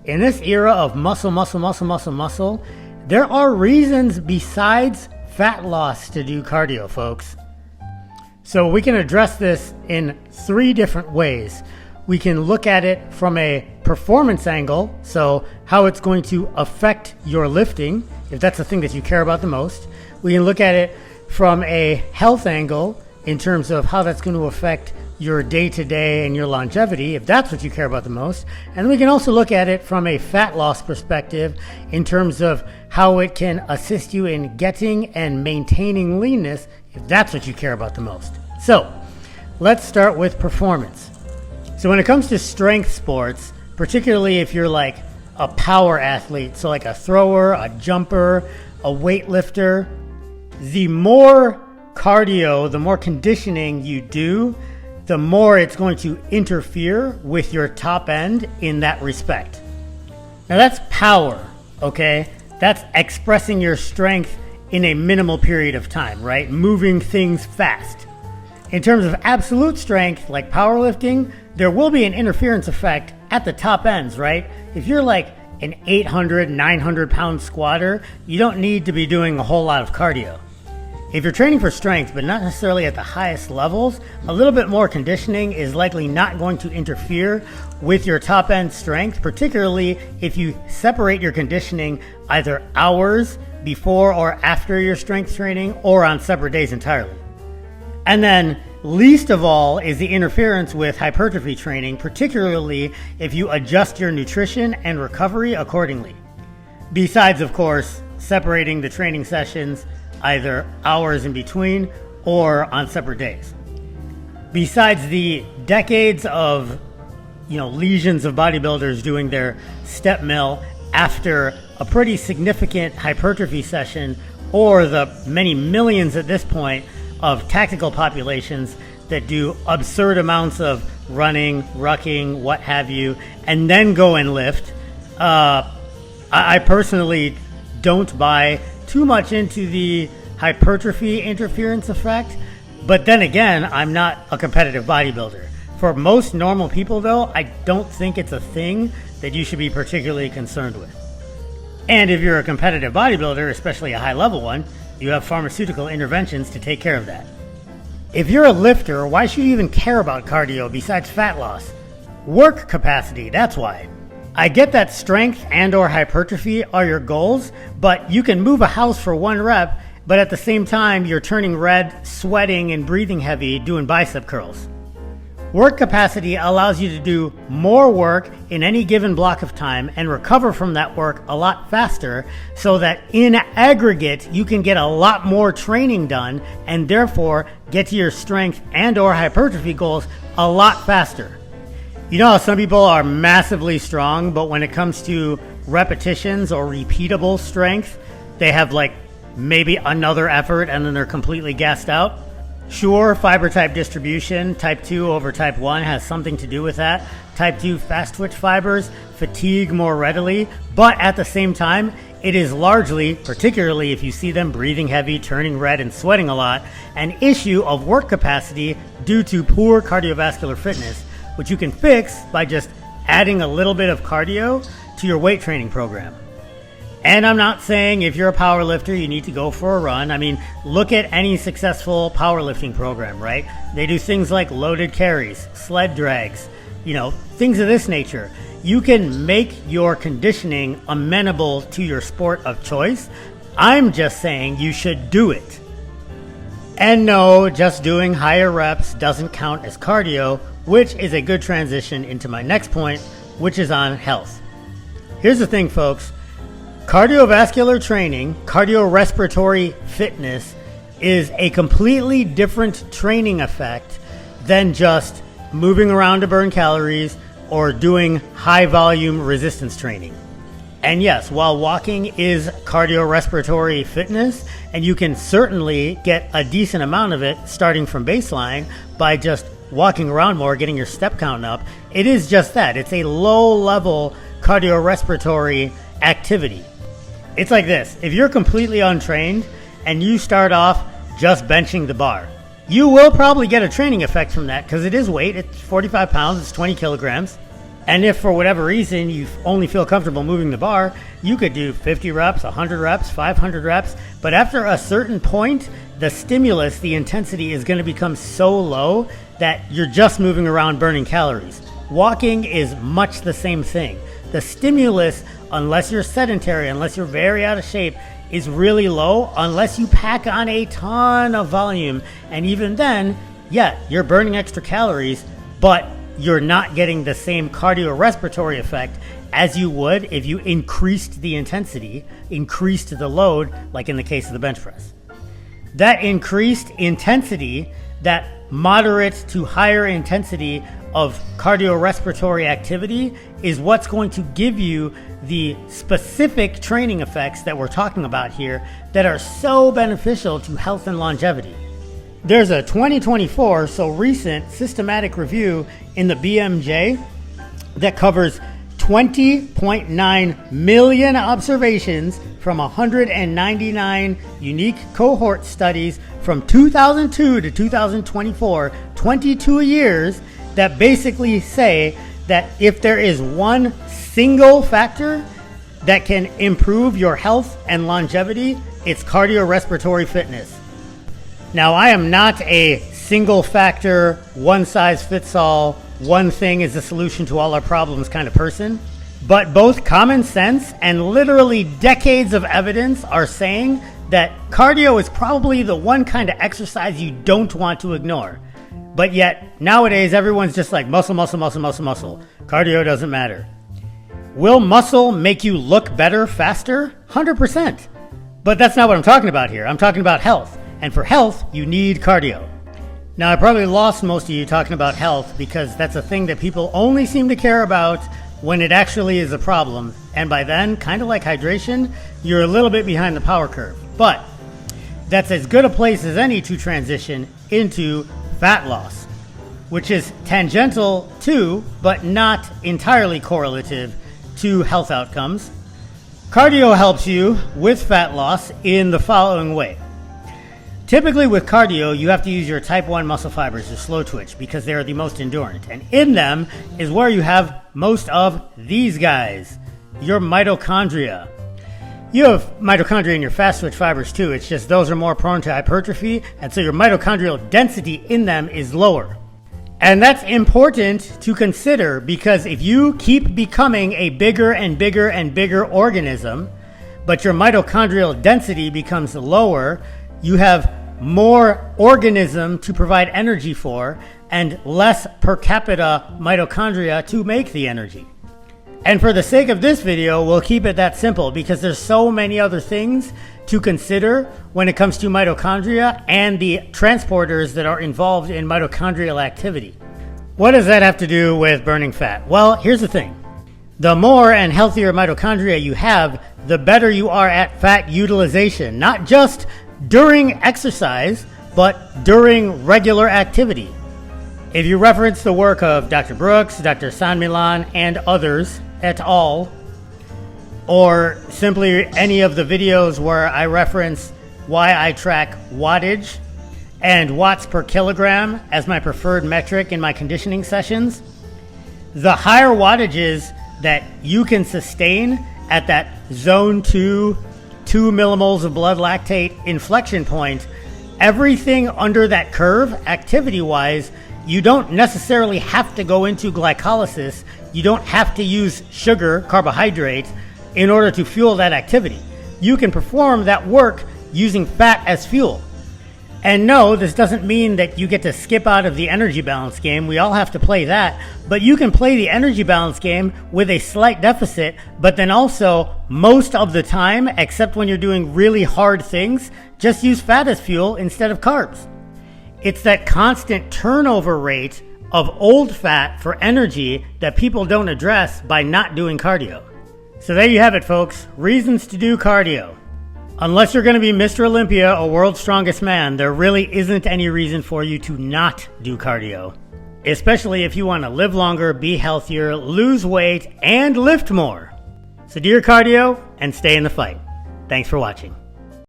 in this era of muscle, there are reasons besides fat loss to do cardio, folks. So we can address this in 3 different ways. We can look at it from a performance angle, so how it's going to affect your lifting, if that's the thing that you care about the most. We can look at it from a health angle in terms of how that's going to affect your day-to-day and your longevity, if that's what you care about the most. And we can also look at it from a fat loss perspective in terms of how it can assist you in getting and maintaining leanness, if that's what you care about the most. So let's start with performance. So when it comes to strength sports, particularly if you're like a power athlete, so like a thrower, a jumper, a weightlifter, the more cardio, the more conditioning you do, the more it's going to interfere with your top end in that respect. Now that's power, okay? That's expressing your strength in a minimal period of time, right? Moving things fast. In terms of absolute strength, like powerlifting, there will be an interference effect at the top ends, right? If you're like an 800, 900 pound squatter, you don't need to be doing a whole lot of cardio. If you're training for strength, but not necessarily at the highest levels, a little bit more conditioning is likely not going to interfere with your top end strength, particularly if you separate your conditioning either hours before or after your strength training or on separate days entirely. And then least of all is the interference with hypertrophy training, particularly if you adjust your nutrition and recovery accordingly. Besides, of course, separating the training sessions either hours in between or on separate days. Besides the decades of legions of bodybuilders doing their step mill after a pretty significant hypertrophy session, or the many millions at this point of tactical populations that do absurd amounts of running, rucking, what have you, and then go and lift, I personally don't buy too much into the hypertrophy interference effect. But then again, I'm not a competitive bodybuilder. For most normal people, though, I don't think it's a thing that you should be particularly concerned with. And if you're a competitive bodybuilder, especially a high-level one, you have pharmaceutical interventions to take care of that. If you're a lifter, why should you even care about cardio besides fat loss? Work capacity, that's why. I get that strength and or hypertrophy are your goals, but you can move a house for 1 rep, but at the same time, you're turning red, sweating, and breathing heavy doing bicep curls. Work capacity allows you to do more work in any given block of time and recover from that work a lot faster, so that in aggregate, you can get a lot more training done and therefore get to your strength and or hypertrophy goals a lot faster. You know how some people are massively strong, but when it comes to repetitions or repeatable strength, they have like maybe another effort and then they're completely gassed out? Sure, fiber type distribution, type 2 over type 1 has something to do with that. Type 2 fast twitch fibers fatigue more readily, but at the same time, it is largely, particularly if you see them breathing heavy, turning red, and sweating a lot, an issue of work capacity due to poor cardiovascular fitness, which you can fix by just adding a little bit of cardio to your weight training program. And I'm not saying if you're a power lifter, you need to go for a run. I mean, look at any successful powerlifting program, right? They do things like loaded carries, sled drags, things of this nature. You can make your conditioning amenable to your sport of choice. I'm just saying you should do it. And no, just doing higher reps doesn't count as cardio, which is a good transition into my next point, which is on health. Here's the thing, folks. Cardiovascular training, cardiorespiratory fitness, is a completely different training effect than just moving around to burn calories or doing high volume resistance training. And yes, while walking is cardiorespiratory fitness, and you can certainly get a decent amount of it starting from baseline by just walking around more, getting your step count up, it is just that. It's a low level cardiorespiratory activity. It's like this. If you're completely untrained and you start off just benching the bar, you will probably get a training effect from that because it is weight. It's 45 pounds. It's 20 kilograms. And if for whatever reason you only feel comfortable moving the bar, you could do 50 reps, 100 reps, 500 reps. But after a certain point, the stimulus, the intensity is going to become so low that you're just moving around burning calories. Walking is much the same thing. The stimulus, unless you're sedentary, unless you're very out of shape, is really low unless you pack on a ton of volume. And even then, yeah, you're burning extra calories, but you're not getting the same cardiorespiratory effect as you would if you increased the intensity, increased the load, like in the case of the bench press. That increased intensity, that moderate to higher intensity of cardiorespiratory activity is what's going to give you the specific training effects that we're talking about here that are so beneficial to health and longevity. There's a 2024, so recent, systematic review in the BMJ that covers 20.9 million observations from 199 unique cohort studies from 2002 to 2024, 22 years, that basically say that if there is one single factor that can improve your health and longevity, it's cardiorespiratory fitness. Now, I am not a single factor, one size fits all, one thing is the solution to all our problems kind of person, but both common sense and literally decades of evidence are saying that cardio is probably the one kind of exercise you don't want to ignore. But yet, nowadays, everyone's just like muscle, muscle, muscle, muscle, muscle. Cardio doesn't matter. Will muscle make you look better faster? 100%. But that's not what I'm talking about here. I'm talking about health. And for health, you need cardio. Now, I probably lost most of you talking about health because that's a thing that people only seem to care about when it actually is a problem. And by then, kind of like hydration, you're a little bit behind the power curve. But that's as good a place as any to transition into fat loss, which is tangential to, but not entirely correlative to health outcomes. Cardio helps you with fat loss in the following way. Typically with cardio, you have to use your type 1 muscle fibers, your slow twitch, because they are the most endurant. And in them is where you have most of these guys, your mitochondria. You have mitochondria in your fast twitch fibers too. It's just those are more prone to hypertrophy, and so your mitochondrial density in them is lower. And that's important to consider because if you keep becoming a bigger and bigger and bigger organism, but your mitochondrial density becomes lower, you have more organism to provide energy for and less per capita mitochondria to make the energy. And for the sake of this video, we'll keep it that simple because there's so many other things to consider when it comes to mitochondria and the transporters that are involved in mitochondrial activity. What does that have to do with burning fat? Well, here's the thing. The more and healthier mitochondria you have, the better you are at fat utilization, not just during exercise, but during regular activity. If you reference the work of Dr. Brooks, Dr. San Milan, and others et al., or simply any of the videos where I reference why I track wattage and watts per kilogram as my preferred metric in my conditioning sessions, the higher wattages that you can sustain at that zone 2 millimoles of blood lactate inflection point, everything under that curve, activity-wise, you don't necessarily have to go into glycolysis. You don't have to use sugar, carbohydrate, in order to fuel that activity. You can perform that work using fat as fuel. And no, this doesn't mean that you get to skip out of the energy balance game. We all have to play that. But you can play the energy balance game with a slight deficit, but then also most of the time, except when you're doing really hard things, just use fat as fuel instead of carbs. It's that constant turnover rate of old fat for energy that people don't address by not doing cardio. So there you have it, folks. Reasons to do cardio. Unless you're going to be Mr. Olympia or World's Strongest Man, there really isn't any reason for you to not do cardio. Especially if you want to live longer, be healthier, lose weight, and lift more. So do your cardio and stay in the fight. Thanks for watching.